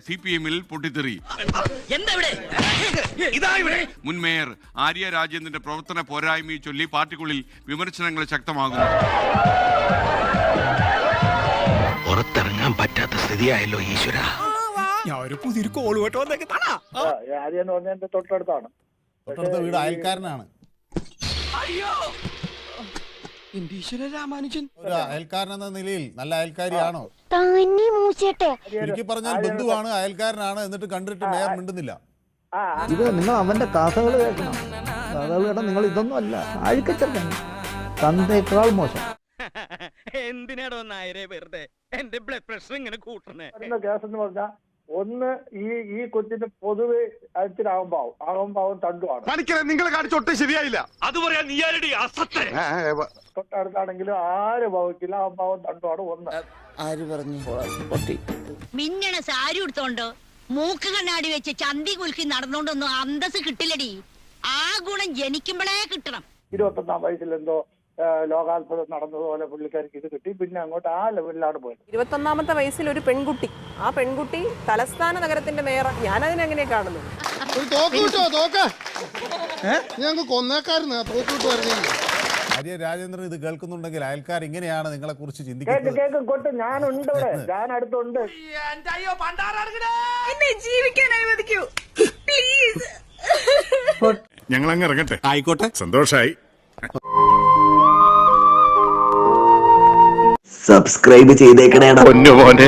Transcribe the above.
CPM-ൽ പൊട്ടിത്തെറി. മുൻ മേയർ ആര്യ രാജേന്ദ്രന്റെ പ്രവർത്തന പോരായ്മയെ ചൊല്ലി പാർട്ടിക്കുള്ളിൽ വിമർശനങ്ങൾ ശക്തമാകുന്നു. പുറത്തിറങ്ങാൻ പറ്റാത്ത സ്ഥിതിയായല്ലോ ഈശ്വര. ഞാൻ ഒരു പുതിയൊരു കോൾ കേട്ടോ വന്നേക്ക്. തൊട്ടടുത്ത വീട് അയൽക്കാരനാണ്. രാമാനുജൻ ഒരു അയൽക്കാരൻ എന്ന നിലയിൽ നല്ല അയൽക്കാരിയാണോ? ചുരുക്കി പറഞ്ഞാൽ ബന്ധുവാണ്, അയൽക്കാരനാണ്, എന്നിട്ട് കണ്ടിട്ട് മേയർ മിണ്ടുന്നില്ല. ഇത് നിങ്ങൾ അവന്റെ കഥകൾ കേൾക്കണം. കഥകൾ കേട്ടാൽ നിങ്ങൾ ഇതൊന്നും അല്ല, അഴുക്കച്ചെറുക്കൻ തന്തേക്കാൾ മോശം. എന്തിനാടോ നായരെ വെറുതെ എന്റെ ബ്ലഡ് പ്രഷർ ഇങ്ങനെ കൂട്ടണേ? കേസ് എന്ന് പറഞ്ഞാൽ ഒന്ന് ഈ കൊച്ചിന് പൊതുവെ അയച്ചിലാവുമ്പാവും തണ്ടുമാണ്. നിങ്ങളെ കാണിച്ചൊട്ടും ശരിയായില്ല. അത് പറയാൻ നീ ആരടി അസത്തെ? തൊട്ടടുത്താണെങ്കിലും ആര് ഭാവിക്കില്ല, ആവുമ്പാവും തണ്ടുമാണ് ഒന്ന്. ആര് പറഞ്ഞു? മിന്നണ സാരി എടുത്തോണ്ട് മൂക്ക് കണ്ണാടി വെച്ച് ചന്തി കുലുക്കി നടന്നോണ്ടൊന്നും അന്തസ് കിട്ടില്ലടി. ആ ഗുണം ജനിക്കുമ്പോഴേ കിട്ടണം. 21-ാം വയസ്സിൽ എന്തോ ലോകാത്ഭുതം നടന്നതുപോലെ പുള്ളിക്കാർക്ക് ഇത് കിട്ടി. പിന്നെ അങ്ങോട്ട് ആ ലെവലിലാണ് പോയത്. 21-ാമത്തെ വയസ്സിൽ ഒരു പെൺകുട്ടി, ആ പെൺകുട്ടി തലസ്ഥാന നഗരത്തിന്റെ മേയർ. ഞാനതിനെങ്ങനെ കാണുന്നു? ആര്യ രാജേന്ദ്രൻ ഇത് കേൾക്കുന്നുണ്ടെങ്കിൽ അയൽക്കാർ ഇങ്ങനെയാണ് നിങ്ങളെ കുറിച്ച് ചിന്തിക്കുന്നത്. കേൾക്കും കൊട്ട്, ഞാനുണ്ട് ഇവിടെ, ഞാൻ അടുത്തുണ്ട്. ജീവിക്കാൻ അനുവദിക്കൂ പ്ലീസ്. ഞങ്ങൾ അങ്ങ് ഇറങ്ങട്ടെ. ആയിക്കോട്ടെ, സന്തോഷായി. സബ്സ്ക്രൈബ് ചെയ്തേക്കണേടാ പൊന്നു മോനെ.